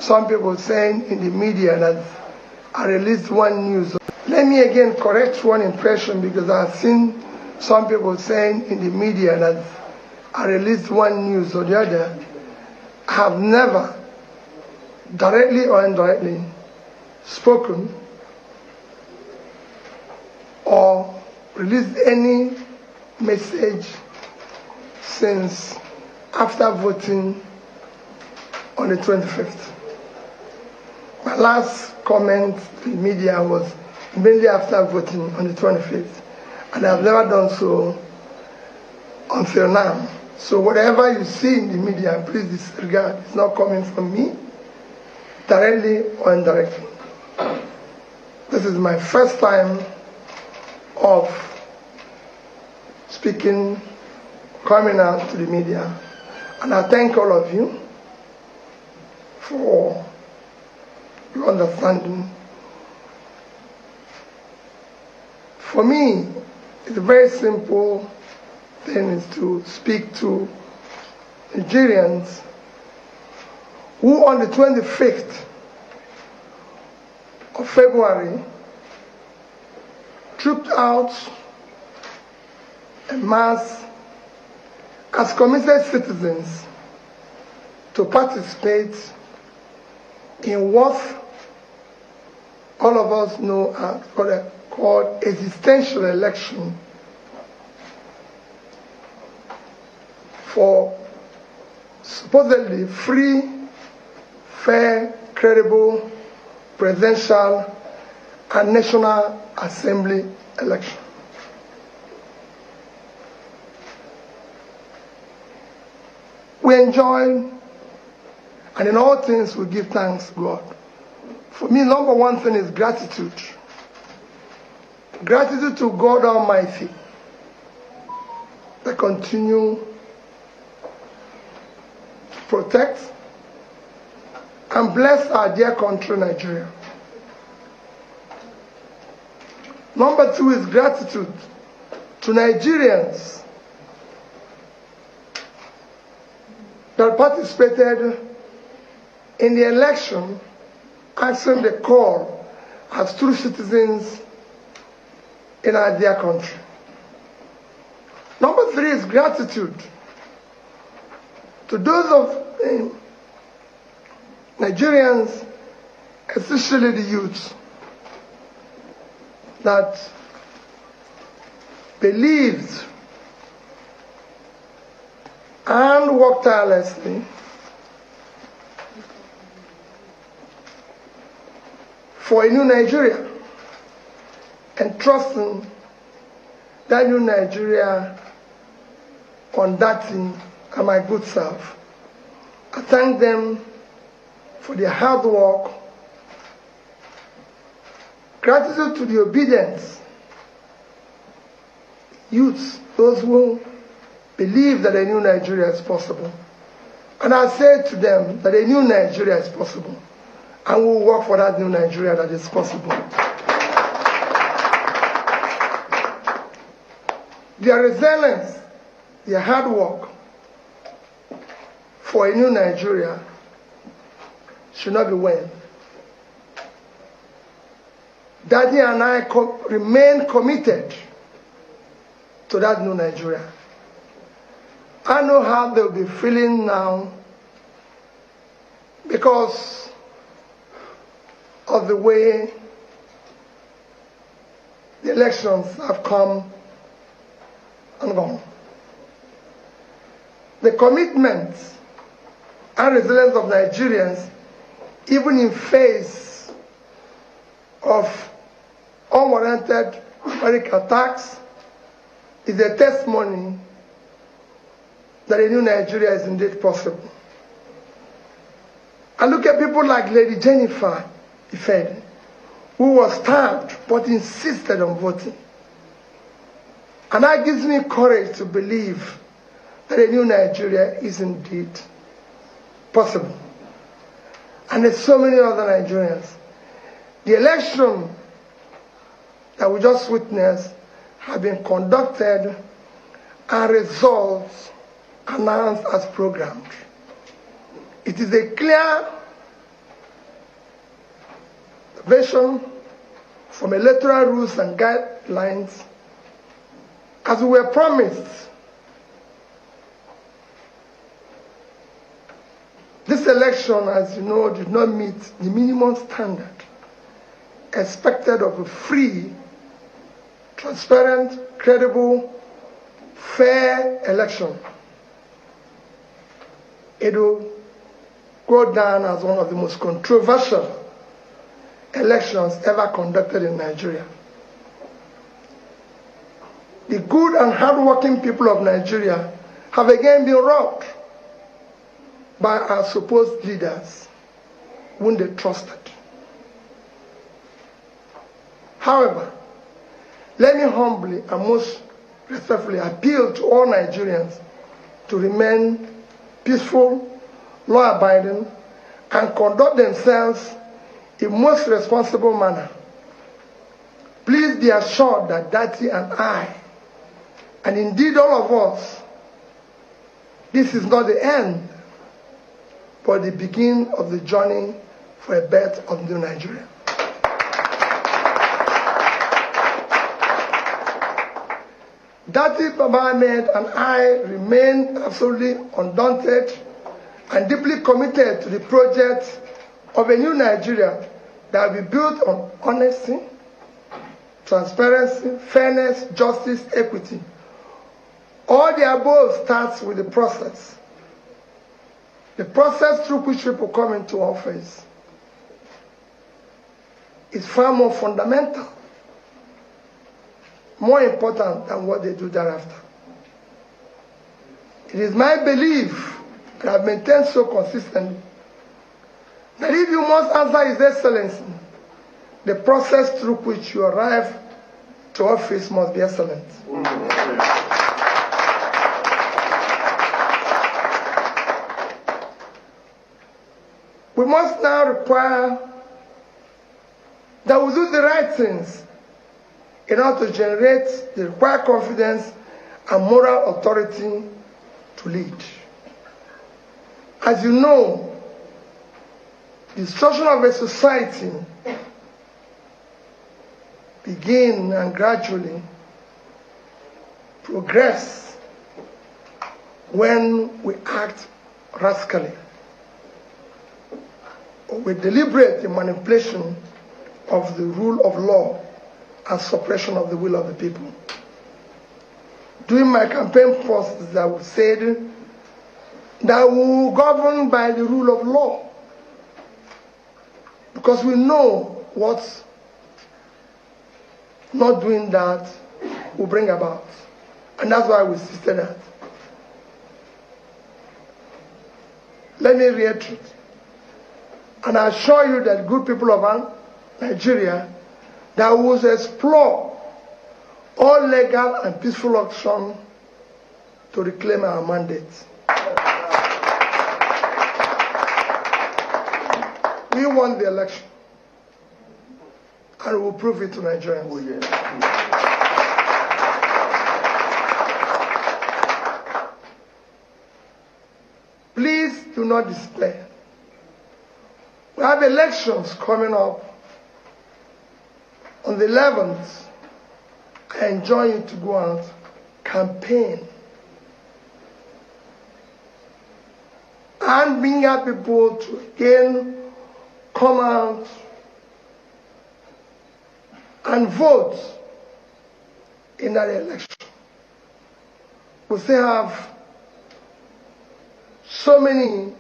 some people saying in the media that I released one news. Let me again correct one impression, because I've seen some people saying in the media that I released one news or the other. I have never, directly or indirectly, spoken or released any message since after voting on the 25th. My last comment to the media was mainly after voting on the 25th, and I've never done so until now. So whatever you see in the media, please disregard. It's not coming from me, directly or indirectly. This is my first time of speaking, coming out to the media, and I thank all of you for your understanding. For me, it's a very simple thing is to speak to Nigerians who on the 25th of February trooped out en masse as committed citizens to participate in what all of us know as called existential election for supposedly free, fair, credible, presidential, and National Assembly election. We enjoy, and in all things we give thanks to God. For me, number one thing is gratitude. Gratitude to God Almighty that continue protect and bless our dear country, Nigeria. Number two is gratitude to Nigerians that participated in the election, answering the call as true citizens in our dear country. Number three is gratitude to those of Nigerians, especially the youth, that believed and worked tirelessly for a new Nigeria, and trusting that new Nigeria on that thing and my good self. I thank them for their hard work. Gratitude to the obedient youths, those who believe that a new Nigeria is possible. And I say to them that a new Nigeria is possible, and we'll work for that new Nigeria that is possible. Their resilience, their hard work for a new Nigeria should not be waived. Daddy and I remain committed to that new Nigeria. I know how they'll be feeling now because of the way the elections have come and gone. The commitment and resilience of Nigerians, even in face of unwarranted American attacks, is a testimony that a new Nigeria is indeed possible. And look at people like Lady Jennifer Ifedi, who was stabbed but insisted on voting. And that gives me courage to believe that a new Nigeria is indeed possible. And there's so many other Nigerians. The election that we just witnessed have been conducted and results announced as programmed. It is a clear deviation from electoral rules and guidelines, as we were promised. This election, as you know, did not meet the minimum standard expected of a free, transparent, credible, fair election. It will go down as one of the most controversial elections ever conducted in Nigeria. The good and hardworking people of Nigeria have again been robbed by our supposed leaders whom they trusted. However, let me humbly and most respectfully appeal to all Nigerians to remain peaceful, law-abiding, and conduct themselves in most responsible manner. Please be assured that Dati and I, and indeed all of us, this is not the end, but the beginning of the journey for a better of new Nigeria. Dati Baba Ahmed and I remain absolutely undaunted and deeply committed to the project of a new Nigeria that will be built on honesty, transparency, fairness, justice, equity. All the above starts with the process. The process through which people come into office is far more fundamental, more important than what they do thereafter. It is my belief, and I've maintained so consistently, that if you must answer His Excellency, the process through which you arrive to office must be excellent. We must now require that we do the right things in order to generate the required confidence and moral authority to lead. As you know, the destruction of a society begins and gradually progress when we act rascally or with deliberate manipulation of the rule of law and suppression of the will of the people. During my campaign process, I would say that we will govern by the rule of law, because we know what not doing that will bring about. And that's why we insisted that. Let me reiterate, and I assure you that good people of Nigeria, that we will explore all legal and peaceful action to reclaim our mandate. We won the election, and we will prove it to Nigerians. Oh, yeah. Please do not despair. We have elections coming up on the 11th. I enjoin you to go out, campaign, and bring out people to again come out and vote in that election. We still have so many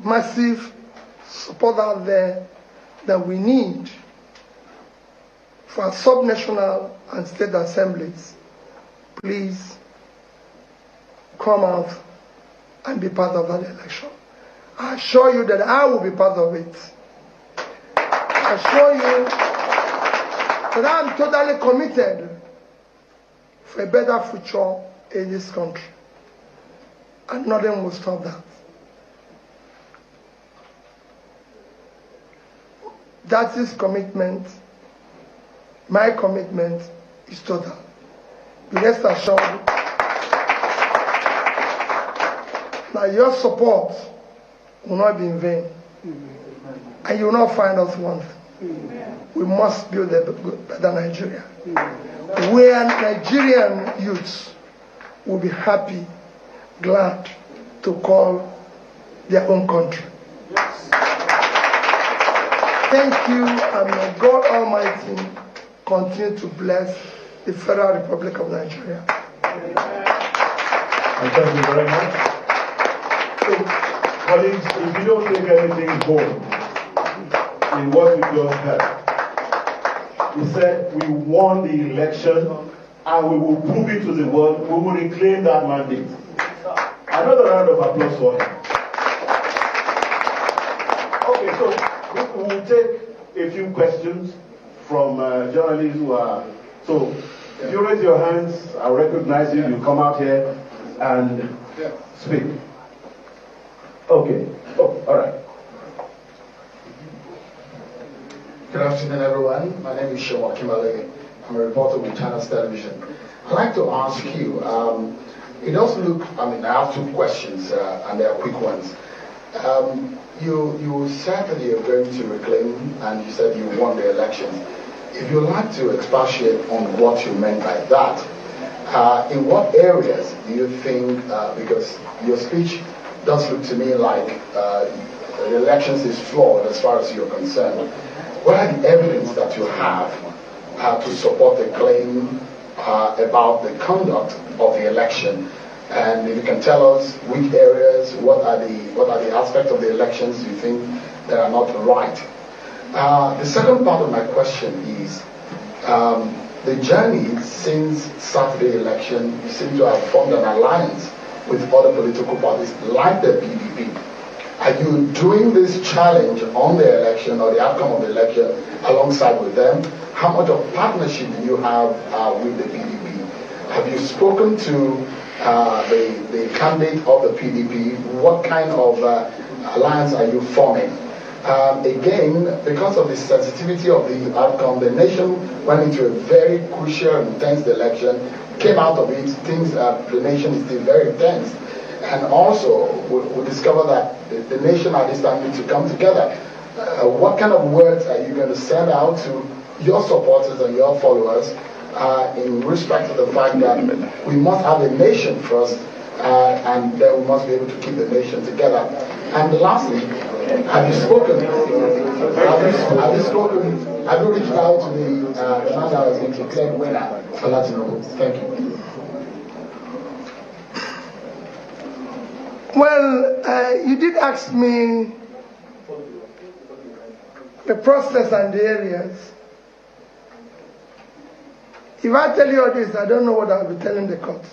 massive support out there that we need for our subnational and state assemblies. Please come out and be part of that election. I assure you that I will be part of it. I assure you that I'm totally committed for a better future in this country. And nothing will stop that. That is commitment. My commitment is total. Rest assured that your support will not be in vain. and you will not find us wanting. We must build a better Nigeria, where Nigerian youths will be happy, glad to call their own country. Thank you, and may God Almighty continue to bless the Federal Republic of Nigeria. And thank you very much. So, colleagues, if you don't take anything home in what we just heard, he said we won the election and we will prove it to the world. We will reclaim that mandate. Another round of applause for him. Okay, so we will take a few questions from journalists who are. So, if you raise your hands, I'll recognize you. You come out here and speak. Okay. Oh, all right. Good afternoon, everyone. My name is Shewa Kimale. I'm a reporter with Channels Television. I'd like to ask you, it does look, I have two questions, and they are quick ones. You said that you're going to reclaim, and you said you won the election. If you'd like to expatiate on what you meant by that, in what areas do you think, because your speech does look to me like the elections is flawed as far as you're concerned, what are the evidence that you have to support the claim about the conduct of the election? And if you can tell us which areas, what are the aspects of the elections you think that are not right? The second part of my question is, the journey since Saturday election, you seem to have formed an alliance with other political parties like the PDP. Are you doing this challenge on the election or the outcome of the election alongside with them? How much of partnership do you have with the PDP? Have you spoken to the candidate of the PDP? What kind of alliance are you forming? Again, because of the sensitivity of the outcome, the nation went into a very crucial and tense election, came out of it, things, the nation is still very tense. And also, we discover that the nation at this time needs to come together. What kind of words are you going to send out to your supporters and your followers in respect to the fact that we must have a nation first, and then we must be able to keep the nation together? And lastly, have you spoken? Have you reached out to the man that has been declared winner for Latino? Thank you. Well, you did ask me the process and the areas. If I tell you all this, I don't know what I'll be telling the court.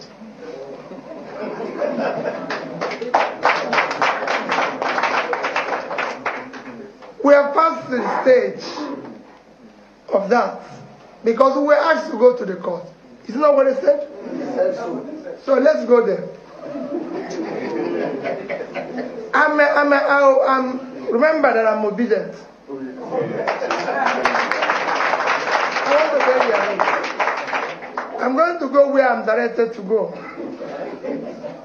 We have passed the stage of that because we were asked to go to the court. Isn't that what they said? So let's go there. Remember that I'm obedient. I'm going to go where I'm directed to go.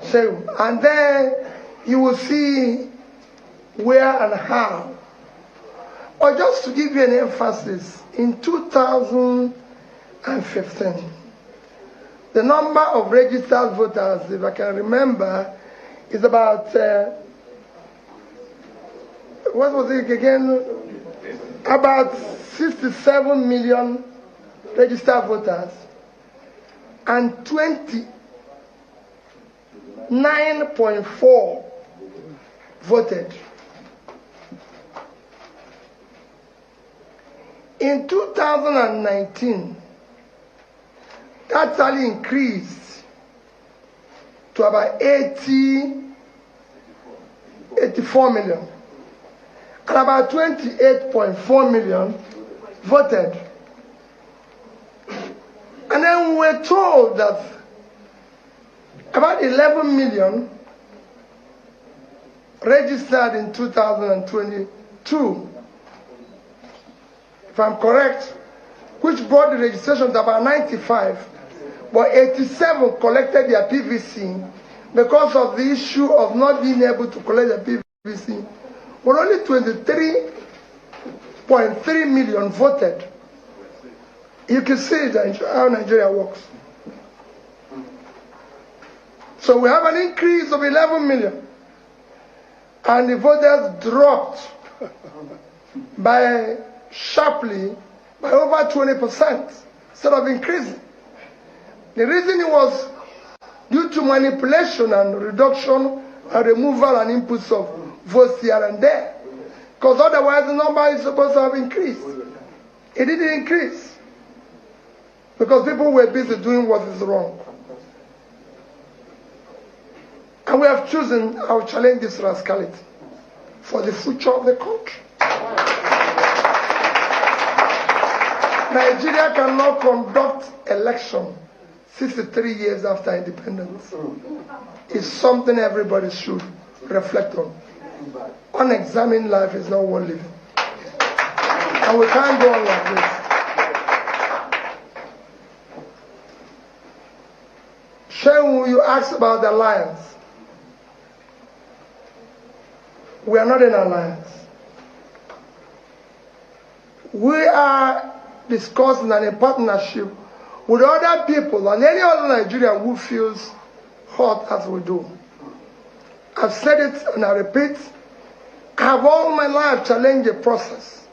So, and then you will see where and how. Or just to give you an emphasis, in 2015, the number of registered voters, if I can remember, is about, what was it again? About 67 million registered voters and 29.4 voted. In 2019, that tally increased to about 84 million. And about 28.4 million voted. And then we were told that about 11 million registered in 2022, if I'm correct, which brought the registration to about 95, but 87 collected their PVC because of the issue of not being able to collect their PVC but only 23.3 million voted. You can see how Nigeria works. So we have an increase of 11 million, and the voters dropped sharply by over 20% instead of increasing. The reason it was due to manipulation and reduction and removal and inputs of votes here and there. Because otherwise the number is supposed to have increased. It didn't increase. Because people were busy doing what is wrong. And we have chosen, I will challenge this rascality for the future of the country. Nigeria cannot conduct election 63 years after independence. It's something everybody should reflect on. Unexamined life is not worth living. And we can't go on like this. Shehu, you asked about the alliance. We are not in alliance. We are discussing and in partnership with other people and any other Nigerian who feels hurt as we do. I've said it and I repeat, I have all my life challenged the process.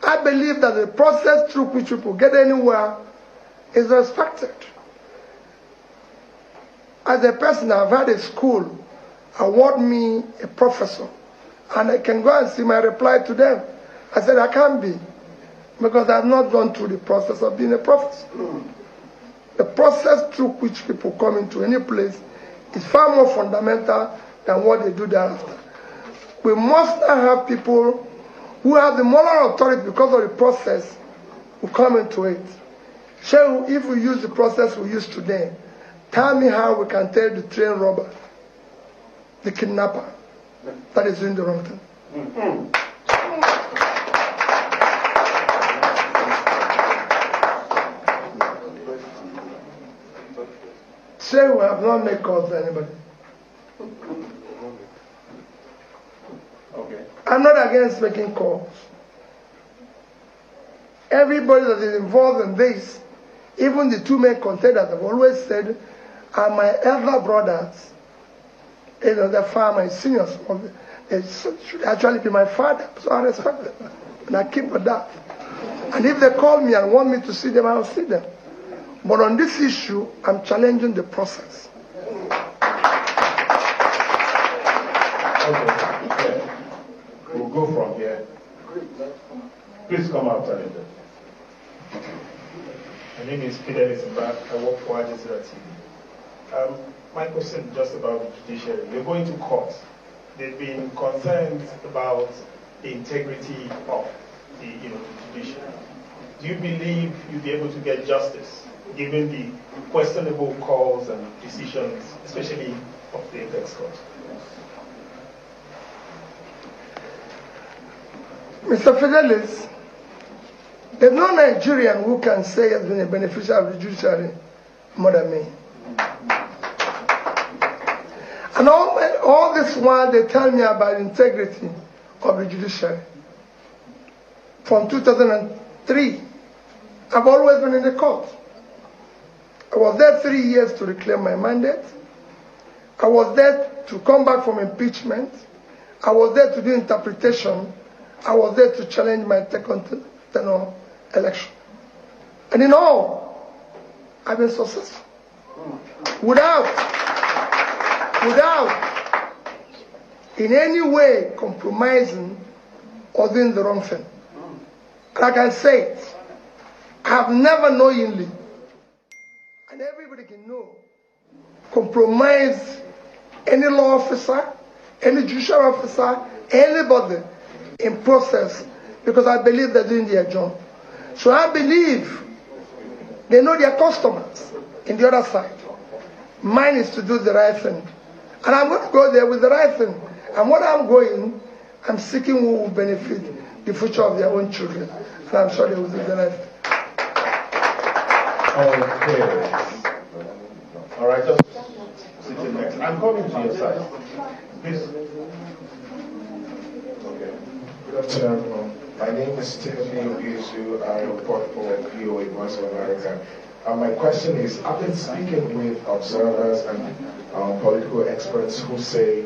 I believe that the process through which people get anywhere is respected. As a person, I've had a school award me a professor, and I can go and see my reply to them. I said, I can't be, because I've not gone through the process of being a professor. The process through which people come into any place is far more fundamental than what they do thereafter. We must not have people who have the moral authority because of the process who come into it. So if we use the process we use today, tell me how we can tell the train robber, the kidnapper, that is doing the wrong thing. Say we have not made calls to anybody. Okay. I'm not against making calls. Everybody that is involved in this, even the two main contenders, have always said, are my elder brothers. You know, they're far my seniors. They should actually be my father. So I respect them. And I keep with that. And if they call me and want me to see them, I'll see them. But on this issue, I'm challenging the process. Okay. We'll go from here. Please come out, Talinda. My name is Peter Lisenbach. I work for Al Jazeera TV. My question is just about the judiciary. You're going to court. There've been concerns about the integrity of the judiciary. Do you believe you'll be able to get justice given the questionable calls and decisions, especially of the apex court? Mr. Fidelis, there's no Nigerian who can say he has been a beneficiary of the judiciary more than me. And all this while they tell me about integrity of the judiciary. From 2003, I've always been in the court. I was there 3 years to reclaim my mandate. I was there to come back from impeachment. I was there to do interpretation. I was there to challenge my second tenure election. And in all, I've been successful. Without in any way compromising or doing the wrong thing. Like I said, I have never knowingly, and everybody can know, compromise any law officer, any judicial officer, anybody in process, because I believe they're doing their job. So I believe they know their customers in the other side. Mine is to do the right thing. And I'm going to go there with the right thing. And when I'm going, I'm seeking who will benefit the future of their own children. And I'm sure they will do the right thing. Okay. All right, just sit in next. I'm coming to your side. Please. Good afternoon, everyone. My name is Timothy Obiusu. I report for VOA Voice of America. My question is, I've been speaking with observers and political experts who say